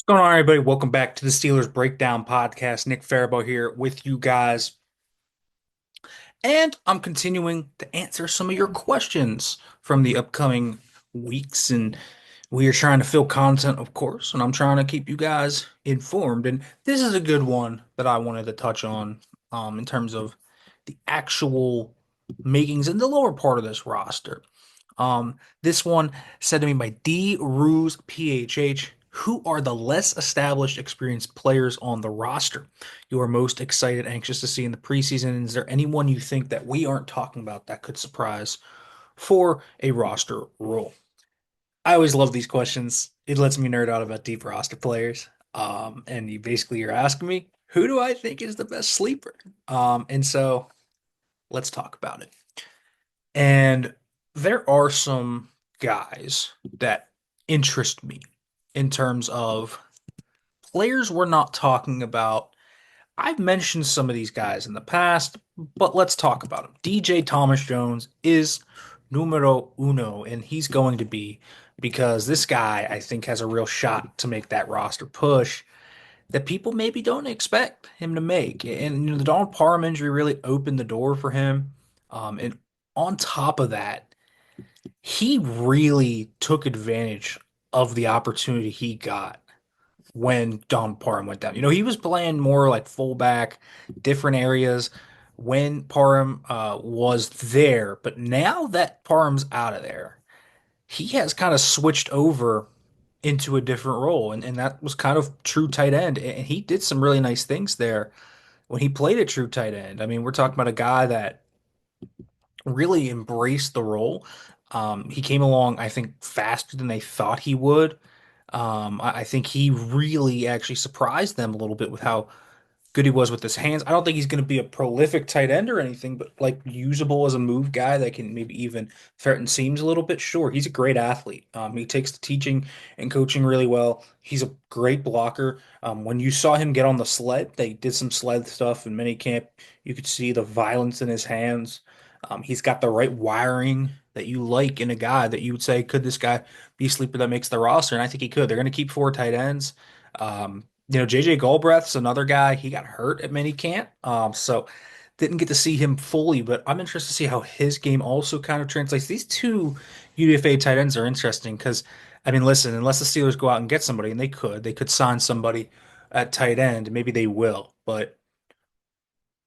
What's going on, everybody? Welcome back to the Steelers Breakdown Podcast. Nick Farabaugh here with you guys. And I'm continuing to answer some of your questions from the upcoming weeks. And we are trying to fill content, of course, and I'm trying to keep you guys informed. And this is a good one that I wanted to touch on in terms of the actual makings in the lower part of this roster. This one said to me by D Ruse PHH, who are the less established, experienced players on the roster you are most excited, anxious to see in the preseason? Is there anyone you think that we aren't talking about that could surprise for a roster role? I always love these questions. It lets me nerd out about deep roster players. And you're asking me, who do I think is the best sleeper? And so let's talk about it. And there are some guys that interest me in terms of players we're not talking about. I've mentioned some of these guys in the past, but let's talk about them. DJ Thomas Jones is numero uno, and he's going to be because this guy, I think, has a real shot to make that roster push that people maybe don't expect him to make. And the Donald Parham injury really opened the door for him. And on top of that, he really took advantage of the opportunity he got when Don Parham went down. He was playing more like fullback, different areas when Parham was there. But now that Parham's out of there, he has kind of switched over into a different role. And that was kind of true tight end. And he did some really nice things there when he played at true tight end. I mean, we're talking about a guy that really embraced the role. He came along, I think, faster than they thought he would. I think he really actually surprised them a little bit with how good he was with his hands. I don't think he's going to be a prolific tight end or anything, but like usable as a move guy that can maybe even threaten seams a little bit. Sure, he's a great athlete. He takes the teaching and coaching really well. He's a great blocker. When you saw him get on the sled, they did some sled stuff in minicamp. You could see the violence in his hands. He's got the right wiring that you like in a guy that you would say, could this guy be a sleeper that makes the roster? And I think he could. They're going to keep four tight ends. JJ Galbraith's another guy. He got hurt at minicamp, so didn't get to see him fully. But I'm interested to see how his game also kind of translates. These two UDFA tight ends are interesting because, I mean, listen, unless the Steelers go out and get somebody, and they could sign somebody at tight end. Maybe they will, but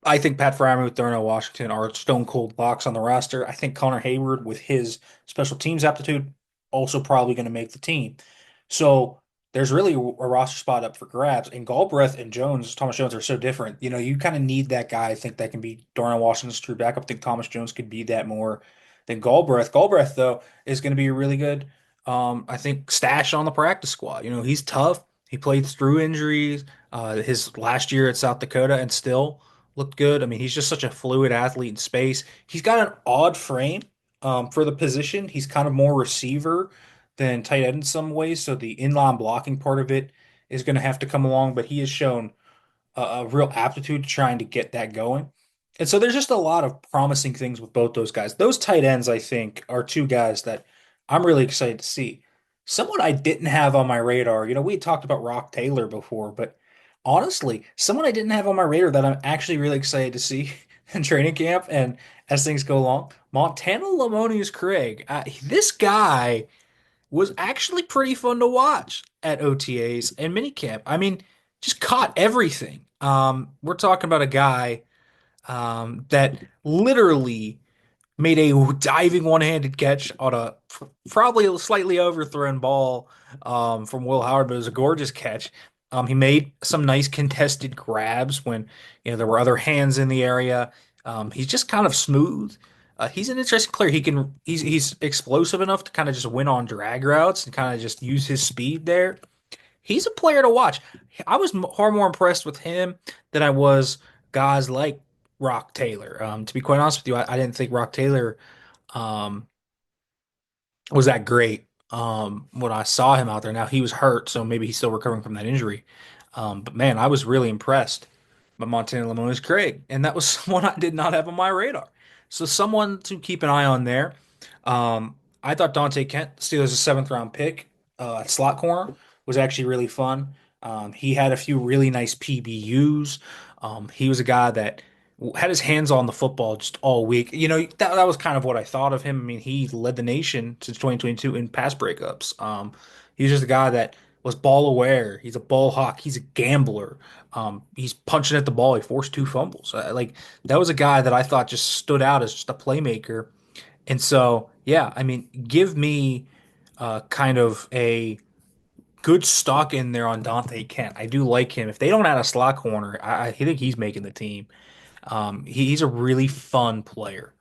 I think Pat Fryermuth, Darnell Washington are stone cold locks on the roster. I think Connor Hayward, with his special teams aptitude, also probably going to make the team. So there's really a roster spot up for grabs. And Galbraith and Jones, Thomas Jones, are so different. You kind of need that guy. I think that can be Darnell Washington's true backup. I think Thomas Jones could be that more than Galbraith. Galbraith, though, is going to be a really good, I think, stash on the practice squad. He's tough. He played through injuries his last year at South Dakota and still looked good. I mean, he's just such a fluid athlete in space. He's got an odd frame for the position. He's kind of more receiver than tight end in some ways, so the inline blocking part of it is going to have to come along, but he has shown a real aptitude to trying to get that going. And so there's just a lot of promising things with both those guys. Those tight ends, I think, are two guys that I'm really excited to see. Someone I didn't have on my radar, we had talked about Rock Taylor before, but honestly, someone I didn't have on my radar that I'm actually really excited to see in training camp and as things go along, Montana Lamonius Craig. This guy was actually pretty fun to watch at OTAs and minicamp. I mean, just caught everything. We're talking about a guy that literally made a diving one-handed catch on a probably a slightly overthrown ball from Will Howard, but it was a gorgeous catch. He made some nice contested grabs when there were other hands in the area. He's just kind of smooth. He's an interesting player. He's explosive enough to kind of just win on drag routes and kind of just use his speed there. He's a player to watch. I was far more impressed with him than I was guys like Rock Taylor. To be quite honest with you, I didn't think Rock Taylor um, was that great when I saw him out there. Now he was hurt, so maybe he's still recovering from that injury. But man, I was really impressed by Montana Lamonis Craig, and that was someone I did not have on my radar. So someone to keep an eye on there. I thought Dante Kent, Steelers' seventh round pick, at slot corner, was actually really fun. He had a few really nice PBUs. He was a guy that had his hands on the football just all week. That was kind of what I thought of him. I mean, he led the nation since 2022 in pass breakups. He's just a guy that was ball aware. He's a ball hawk. He's a gambler. He's punching at the ball. He forced two fumbles. Like that was a guy that I thought just stood out as just a playmaker. And so, yeah, I mean, give me kind of a good stock in there on Dante Kent. I do like him. If they don't add a slot corner, I think he's making the team. He's a really fun player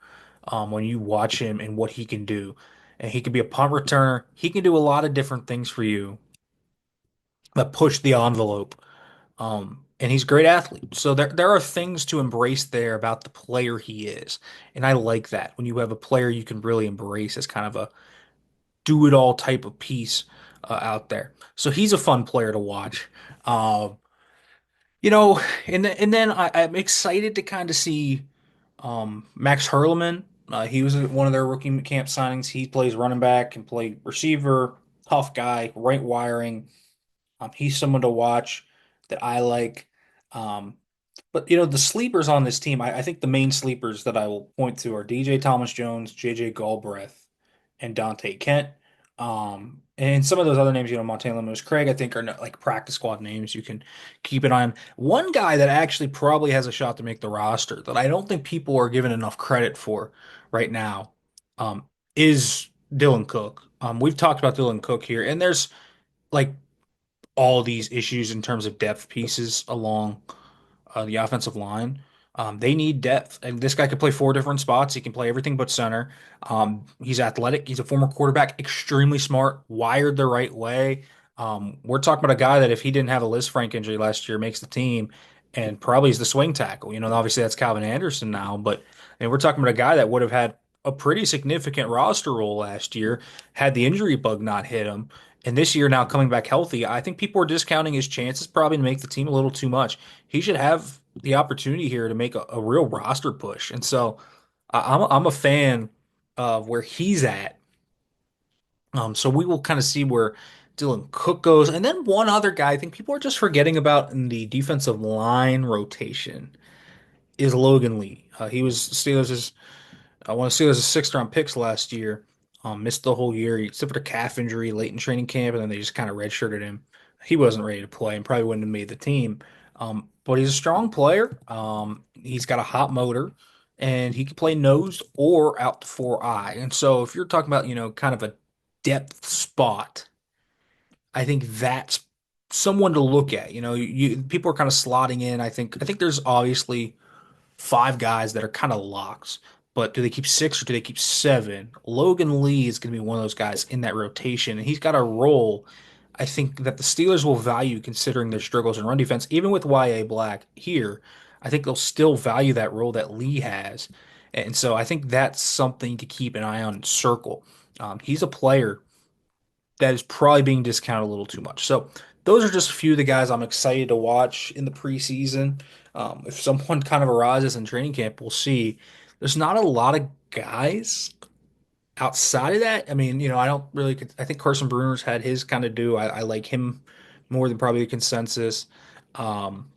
when you watch him and what he can do. And he can be a punt returner. He can do a lot of different things for you that push the envelope. And he's a great athlete. So there are things to embrace there about the player he is. And I like that when you have a player you can really embrace as kind of a do it all type of piece out there. So he's a fun player to watch. Um, you know, and then I'm excited to kind of see Max Hurleman. He was one of their rookie camp signings. He plays running back, can play receiver, tough guy, right wiring. He's someone to watch that I like. Um, but the sleepers on this team, I think the main sleepers that I will point to are DJ Thomas Jones, JJ Galbraith, and Dante Kent. And some of those other names, Montana Lemos Craig, I think are like practice squad names you can keep an eye on. One guy that actually probably has a shot to make the roster that I don't think people are given enough credit for right now, is Dylan Cook. We've talked about Dylan Cook here, and there's like all these issues in terms of depth pieces along the offensive line. They need depth, and this guy could play four different spots. He can play everything but center. He's athletic. He's a former quarterback, extremely smart, wired the right way. We're talking about a guy that if he didn't have a Liz Frank injury last year, makes the team, and probably is the swing tackle. Obviously that's Calvin Anderson now, but we're talking about a guy that would have had a pretty significant roster role last year had the injury bug not hit him. And this year, now coming back healthy, I think people are discounting his chances probably to make the team a little too much. He should have the opportunity here to make a real roster push. And so I'm a fan of where he's at. So we will kind of see where Dylan Cook goes. And then one other guy I think people are just forgetting about in the defensive line rotation is Logan Lee. He was Steelers' I want to say it was a sixth round picks last year. Missed the whole year. He suffered a calf injury late in training camp, and then they just kind of redshirted him. He wasn't ready to play and probably wouldn't have made the team. But he's a strong player. He's got a hot motor, and he can play nose or out the 4-eye. And so if you're talking about, kind of a depth spot, I think that's someone to look at. People are kind of slotting in. I think there's obviously five guys that are kind of locks. But do they keep six or do they keep seven? Logan Lee is going to be one of those guys in that rotation, and he's got a role I think that the Steelers will value considering their struggles in run defense. Even with Y.A. Black here, I think they'll still value that role that Lee has. And so I think that's something to keep an eye on and circle. He's a player that is probably being discounted a little too much. So those are just a few of the guys I'm excited to watch in the preseason. If someone kind of arises in training camp, we'll see. There's not a lot of guys outside of that. I mean, I don't really. I think Carson Bruner's had his kind of due. I like him more than probably the consensus. Um,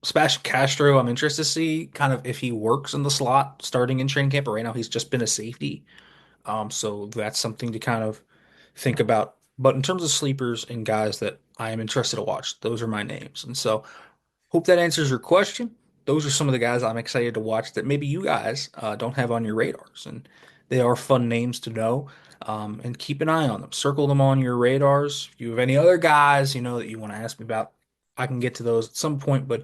Sebastian Castro, I'm interested to see kind of if he works in the slot starting in training camp. But right now, he's just been a safety. So that's something to kind of think about. But in terms of sleepers and guys that I am interested to watch, those are my names. And so hope that answers your question. Those are some of the guys I'm excited to watch that maybe you guys don't have on your radars. And they are fun names to know. And keep an eye on them. Circle them on your radars. If you have any other guys, that you want to ask me about, I can get to those at some point. But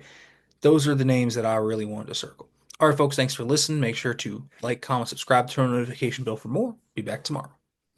those are the names that I really wanted to circle. All right, folks, thanks for listening. Make sure to like, comment, subscribe, turn on the notification bell for more. Be back tomorrow.